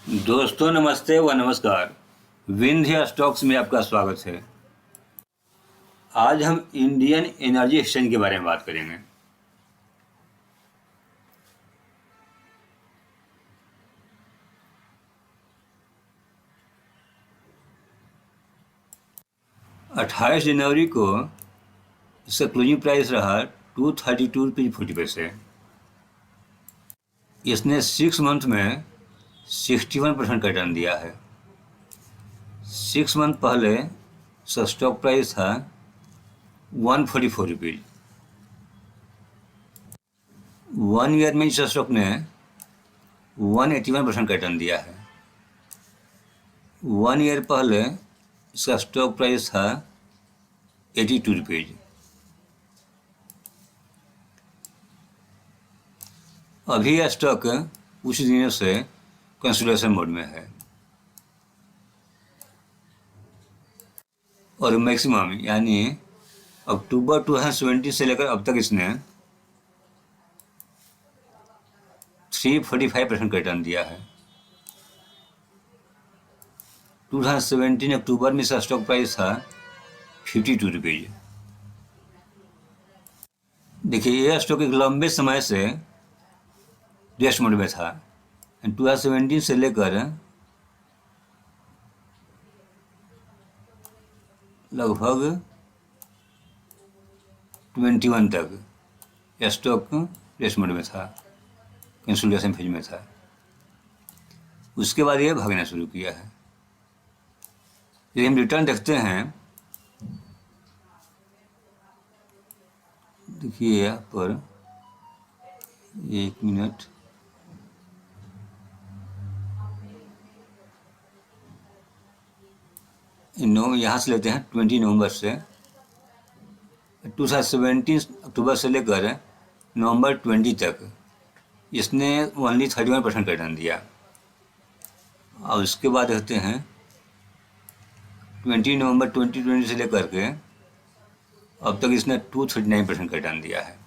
दोस्तों नमस्ते व नमस्कार। विंध्य स्टॉक्स में आपका स्वागत है। आज हम इंडियन एनर्जी एक्सचेंज के बारे में बात करेंगे। अट्ठाईस जनवरी को इसका क्लोजिंग प्राइस रहा 232.40 रुपये। इसने 6 मंथ में 61% का रिटर्न दिया है। 6 मंथ पहले इसका स्टॉक प्राइस था 144 रुपीज़। 1 ईयर में इस स्टॉक ने 181% का रिटर्न दिया है। 1 ईयर पहले इसका स्टॉक प्राइस था 82 रुपीज़। अभी यह स्टॉक कुछ दिनों से कंसोलिडेशन मोड में है और मैक्सिमम यानी अक्टूबर 2020 से लेकर अब तक इसने 345% का रिटर्न दिया है। 2017 अक्टूबर में इसका स्टॉक प्राइस था 52 रुपीज़। देखिए यह स्टॉक एक लंबे समय से रेस्ट मोड में था। 2017 से लेकर लगभग 21 तक यह स्टॉक रेस्ट मोड में था, कंसोलिडेशन फेज में था। उसके बाद यह भागना शुरू किया है। यदि हम रिटर्न देखते हैं, देखिए यहाँ पर 1 मिनट, यहाँ से लेते हैं 20 नवंबर से 2017 अक्टूबर से लेकर नवंबर 20 तक इसने ओनली 31% का रिटर्न दिया। और उसके बाद देखते हैं 20 नवंबर 2020 से लेकर के अब तक इसने 239% का रिटर्न दिया है।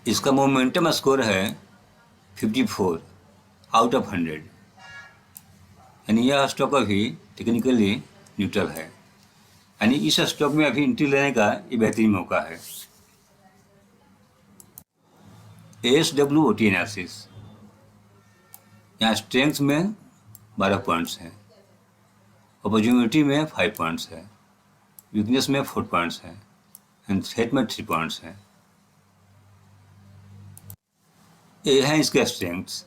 इसका मोमेंटम स्कोर है 54 आउट ऑफ 100, यानी यह स्टॉक अभी टेक्निकली न्यूट्रल है। यानी इस स्टॉक में अभी एंट्री लेने का ये बेहतरीन मौका है। SWOT एनालिसिस, यहाँ स्ट्रेंथ में 12 पॉइंट्स हैं, अपॉर्चुनिटी में 5 पॉइंट्स है, वीकनेस में 4 पॉइंट्स है एंड थ्रेट में 3 पॉइंट्स हैं। ये हैं इसके strengths.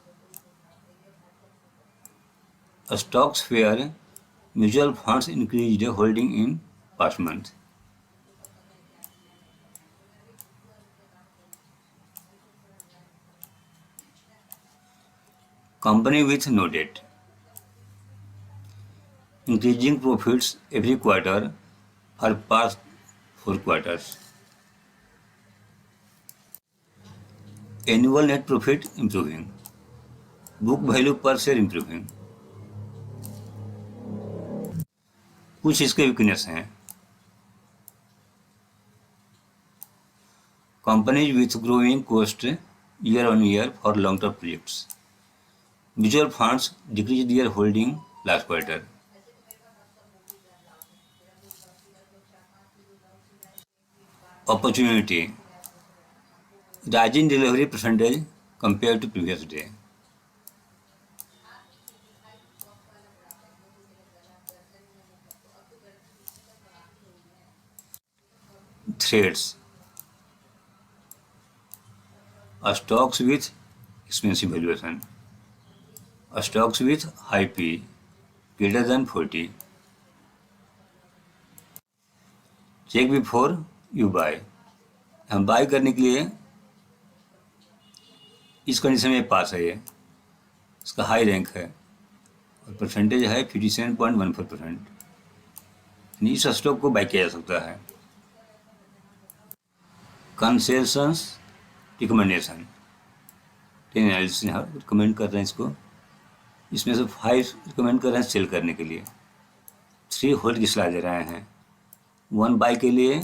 Stocks where mutual funds increased holding in past month. Company with no debt, increasing profits every quarter for past 4 quarters. Annual net profit improving, book value per share improving. कुछ इसके weakness हैं। Companies with growing cost year on year for long term projects. Mutual funds decrease their holding last quarter. Opportunity, rising delivery percentage compare to previous day. Threats, stocks with expensive valuation, stocks with high P greater than 40. Check before you buy. हम bye करने के लिए इस condition में पास है। ये इसका high rank है और परसेंटेज है 57.14%। इस स्टॉक को बाय किया जा सकता है। कंसेशंस रिकमेंडेशन, एनालिसिस यहाँ रिकमेंड कर रहे हैं इसको। इसमें से 5 रिकमेंड कर रहे हैं सेल करने के लिए, 3 होल्ड की सलाह दे रहे हैं, 1 बाय के लिए,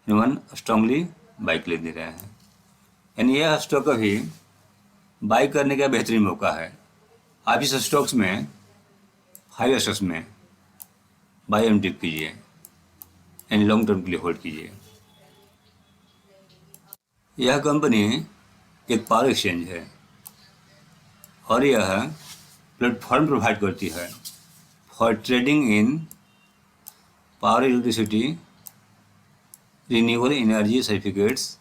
1 स्ट्रांगली बाय के लिए दे रहे हैं। यानी यह स्टॉक अभी बाई करने का बेहतरीन मौका है। आप इस स्टॉक्स में 5 स्टॉक्स में बाई एंड डिप कीजिए यानी लॉन्ग टर्म के लिए होल्ड कीजिए। यह कंपनी एक पावर एक्सचेंज है और यह प्लेटफॉर्म प्रोवाइड करती है for trading in power, electricity, renewable energy certificates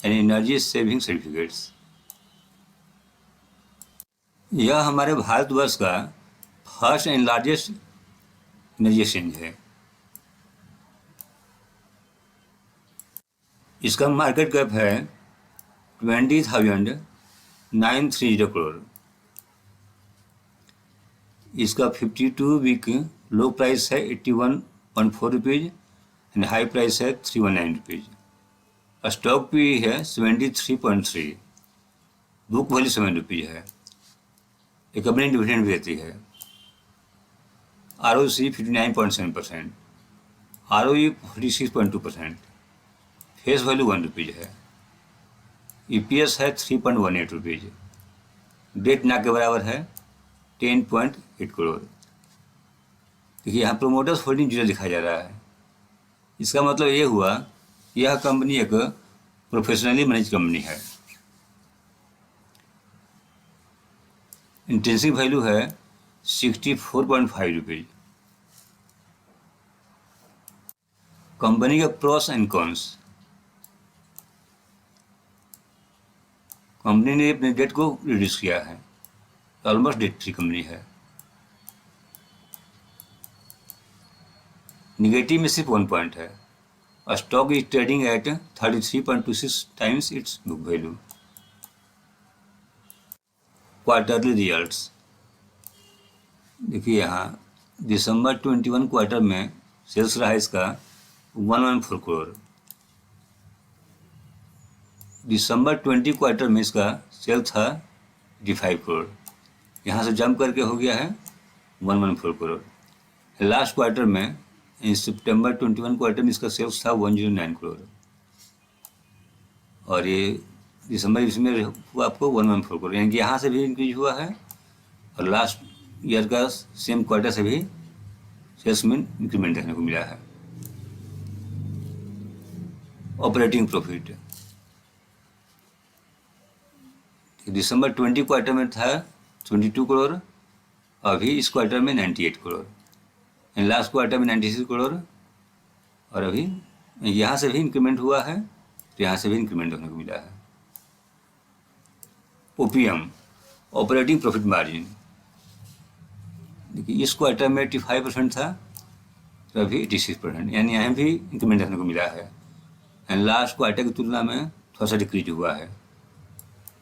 and energy saving certificates. यह हमारे भारतवर्ष का first and largest energy exchange है। इसका मार्केट कैप है 20,930 करोड़। इसका 52 वीक लो प्राइस है 81.4 रुपीज़ एंड हाई प्राइस है 319 रुपीज़। स्टॉक पी है 73.3, बुक वैल्यू 7 रुपीज़ है। ये कंपनी डिविडेंड भी देती है। ROC 59.7%, ROE 46.2%, face value 1 rupees है। EPS है 3.18 रुपीज़। डेट ना के बराबर है 10.8 करोड़। देखिए यहाँ प्रोमोटर्स होल्डिंग जीरो दिखाया जा रहा है। इसका मतलब ये हुआ यह कंपनी एक प्रोफेशनली मैनेज कंपनी है। इंट्रिंसिक वैल्यू है 64.5 रुपीज़। कंपनी के प्रोस एंड कॉन्स। कंपनी ने अपने डेट को रिड्यूस किया है, ऑलमोस्ट डेट फ्री कंपनी है। निगेटिव में सिर्फ 1 पॉइंट है। Stock is trading at 33.26 times it's book value. Quarterly results देखिए यहाँ दिसंबर 21 क्वार्टर में सेल्स रहा इसका 114 करोड़। दिसंबर 20 क्वार्टर में इसका सेल था 85 करोड़। यहाँ से जंप करके हो गया है 114 करोड़। लास्ट क्वार्टर में सितंबर 21 क्वार्टर में इसका सेल्स था 109 करोड़ और ये दिसंबर इसमें हुआ आपको 114 करोड़, यानी कि यहाँ से भी इंक्रीज हुआ है और लास्ट ईयर का सेम क्वार्टर से भी सेल्स में इंक्रीमेंट देखने को मिला है। ऑपरेटिंग प्रॉफिट दिसंबर 20 क्वार्टर में था 22 करोड़, अभी इस क्वार्टर में 98 करोड़, लास्ट क्वार्टर में 96 करोड़ और अभी यहाँ से भी इंक्रीमेंट हुआ है तो यहाँ से भी इंक्रीमेंट होने को मिला है। OPM ऑपरेटिंग प्रॉफिट मार्जिन देखिए इस क्वार्टर में 85% था तो अभी 86%, यानी यहाँ भी इंक्रीमेंट देखने को मिला है। एंड लास्ट क्वार्टर की तुलना में थोड़ा सा डिक्रीज हुआ है,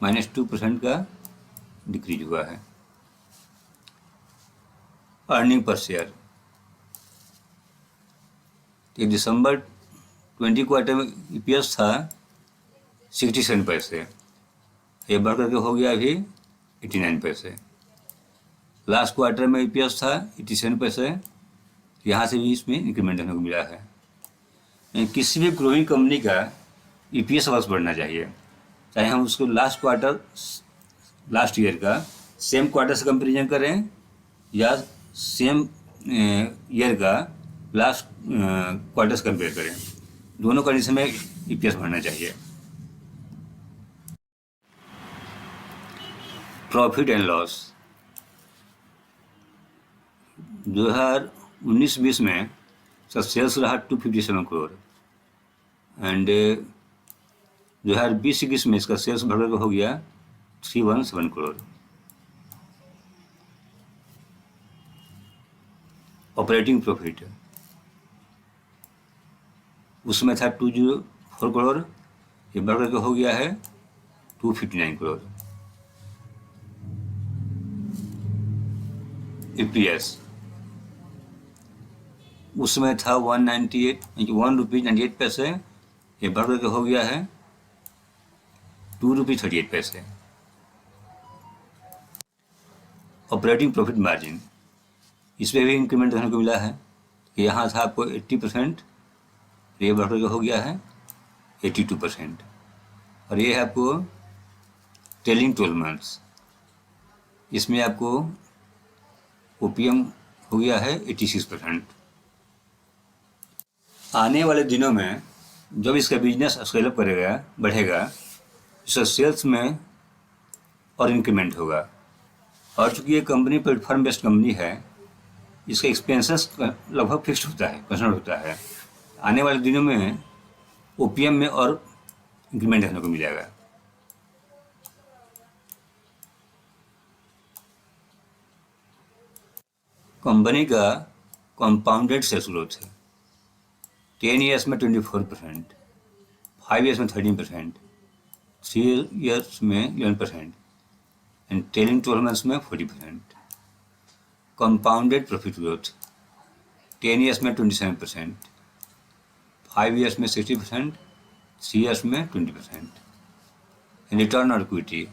-2% का डिक्रीज हुआ है। अर्निंग पर शेयर दिसंबर 20 क्वार्टर में EPS था 67 पैसे, ये बढ़ करके हो गया अभी 89 पैसे। लास्ट क्वार्टर में EPS था 87 पैसे, यहाँ से भी इसमें इंक्रीमेंट देखने को मिला है। किसी भी ग्रोइंग कंपनी का EPS अवश्य बढ़ना चाहिए, चाहे हम उसको लास्ट ईयर का सेम क्वार्टर से कंपेरिजन करें या सेम ईयर का लास्ट क्वार्टर से कंपेयर करें, दोनों कंडीशन में EPS बढ़ना चाहिए। प्रॉफिट एंड लॉस 2019-20 में इसका सेल्स रहा 257 करोड़ एंड 2020-21 में इसका सेल्स बढ़कर हो गया 317 करोड़। ऑपरेटिंग प्रॉफिट उसमें था 204 करोड़, ये बढ़कर हो गया है 259 करोड़। EPS उसमें था 1 रुपीज़ 98 पैसे, ये बढ़ करके हो गया है 2 रुपीज़ 38 पैसे। ऑपरेटिंग प्रॉफिट मार्जिन इसमें भी इंक्रीमेंट देखने को मिला है कि यहाँ था आपको 80%, ये बढ़ करके हो गया है 82% और ये है आपको ट्रेलिंग 12 मंथ्स, इसमें आपको ओपीएम हो गया है 86%। आने वाले दिनों में जब इसका बिजनेस स्केल अप करेगा, बढ़ेगा, इसका सेल्स में और इंक्रीमेंट होगा। और चूँकि ये कंपनी प्लेटफॉर्म बेस्ड कंपनी है, इसका एक्सपेंसेस लगभग फिक्स्ड होता है, कंसर्न होता है। आने वाले दिनों में ओपीएम में और इंक्रीमेंट देखने को मिलेगा। कंपनी का कंपाउंडेड सेल्स ग्रोथ है 10 ईयर्स में 24%, 5 ईयर्स में 13%, 3 ईयर्स में 11% एंड ट्रेलिंग 12 मंथ्स में 40%। कंपाउंडेड प्रॉफिट ग्रोथ 10 ईयर्स में 27%, 5 ईयर्स में 60%, 3 ईयर्स में 20%। रिटर्न ऑन इक्विटी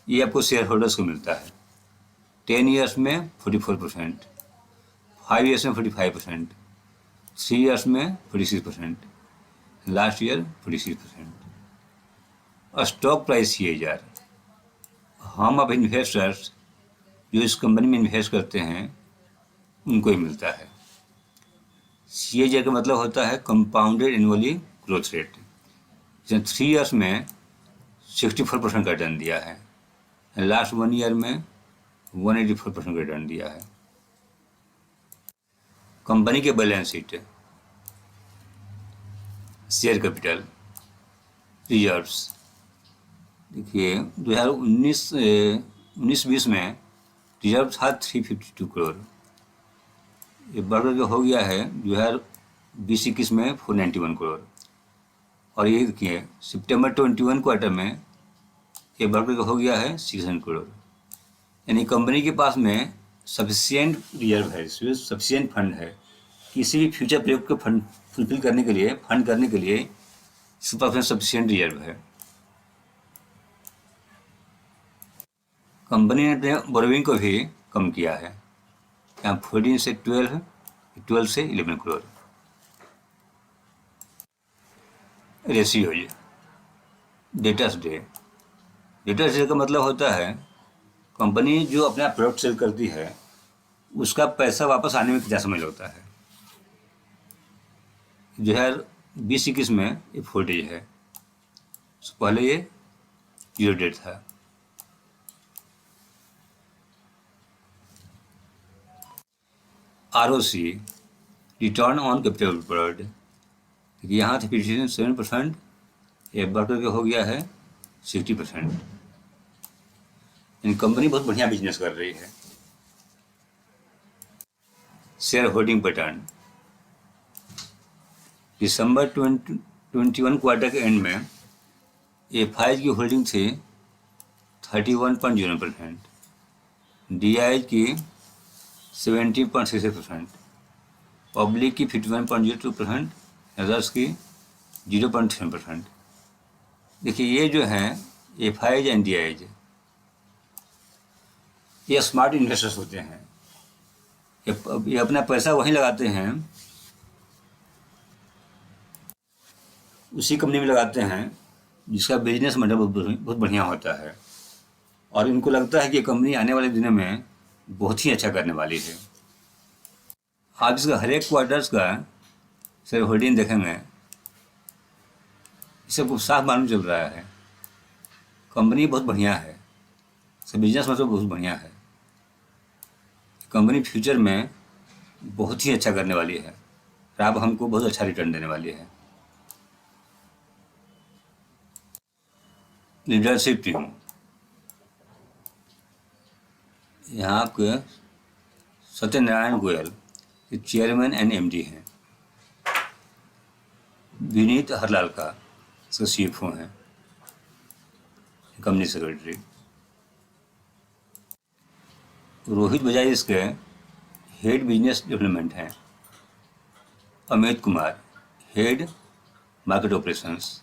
ये आपको शेयर होल्डर्स को मिलता है 10 ईयर्स में 44%, 5 ईयर्स में 45%, 3 ईयर्स में 46%, लास्ट ईयर 46%। Stock price 6,000। हम अब इन्वेस्टर्स जो इस कंपनी में इन्वेस्ट करते हैं उनको ही मिलता है। 6,000 का मतलब होता है कंपाउंडेड एनुअली ग्रोथ रेट, जिसने 3 ईयर्स में 64% का रिटर्न दिया है, लास्ट 1 ईयर में 184% का रिटर्न दिया है। कंपनी के balance sheet, share capital, reserves, देखिए 2019-20 में रिजर्व था 352 करोड़, ये बढ़कर जो हो गया है 2020-21 में 491 करोड़। और ये देखिए सितंबर 21 क्वार्टर में ये बढ़कर हो गया है 600 करोड़। यानी कंपनी के पास में सफिशिएंट रिजर्व है, सफिशिएंट फंड है, किसी भी फ्यूचर प्रयोग को फंड फुलफिल करने के लिए, फंड करने के लिए इसके पास में सफिशिएंट रिजर्व है। कंपनी ने अपने बोरोइंग को भी कम किया है, यहाँ 14 से 12 से 11 crore. Ratios, debtors day, debtors day का मतलब होता है कंपनी जो अपना प्रोडक्ट सेल करती है उसका पैसा वापस आने में कितना समय लगता है। 2020-21 में ये 4 डेज है, पहले ये 0 डेट था। ROC, return on capital employed, यहाँ था 57%, ये बढ़कर के हो गया है 60%। कंपनी बहुत बढ़िया बिजनेस कर रही है। शेयर होल्डिंग पैटर्न, दिसंबर 2021 क्वार्टर के एंड में एफआईज की होल्डिंग थी 31.0%, डीआईज की 70.66%, पब्लिक की 51.02%, अदर्स की 0.7%। देखिए ये जो हैं एफआईज एंड डीआईज, ये स्मार्ट इन्वेस्टर्स होते हैं, ये अपना पैसा वहीं लगाते हैं, उसी कंपनी में लगाते हैं जिसका बिजनेस मॉडल बहुत बढ़िया होता है और इनको लगता है कि कंपनी आने वाले दिनों में बहुत ही अच्छा करने वाली है। आप इसका हर एक क्वार्टर्स का शेयर होल्डिंग देखेंगे, इससे कुछ साफ मालूम चल रहा है कंपनी बहुत बढ़िया है, इसका बिजनेस मतलब बहुत बढ़िया है। कंपनी फ्यूचर में बहुत ही अच्छा करने वाली है और अब हमको बहुत अच्छा रिटर्न देने वाली है। लीडरशिप टीम, यहाँ के Satyanarayan Goyal chairman and MD हैं, विनीत हरलाल का इसका सीएफओ हैं, कंपनी सेक्रेटरी, रोहित बजाज इसके हेड बिजनेस डेवलपमेंट हैं, Amit Kumar head market operations,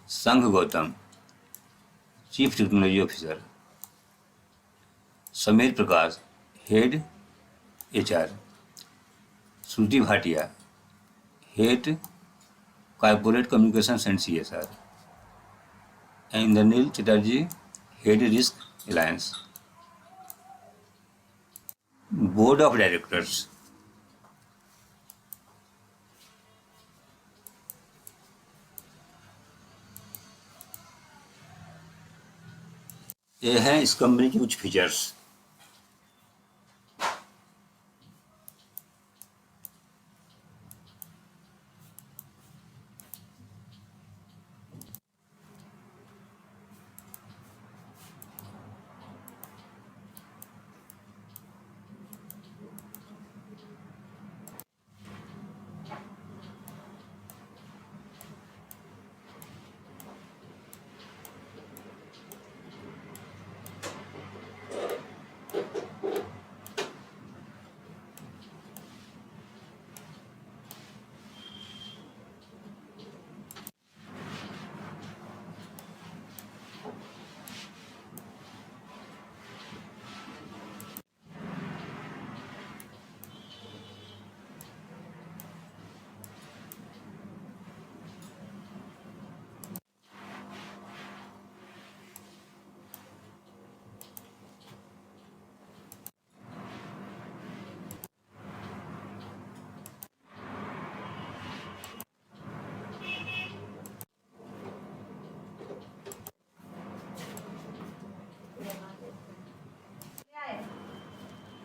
Sangh Gautam chief technology officer, Sameer Prakash head HR, Shruti Bhatia head corporate communication and CSR. and Indranil Chatterjee, Head Risk Alliance. Board of Directors. ये हैं इस company के कुछ फीचर्स।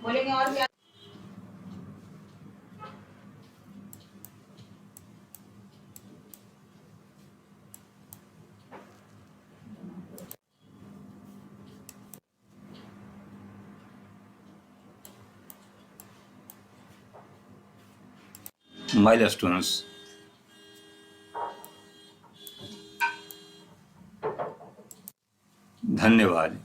बोलेंगे और क्या। माइलस्टोन्स। धन्यवाद।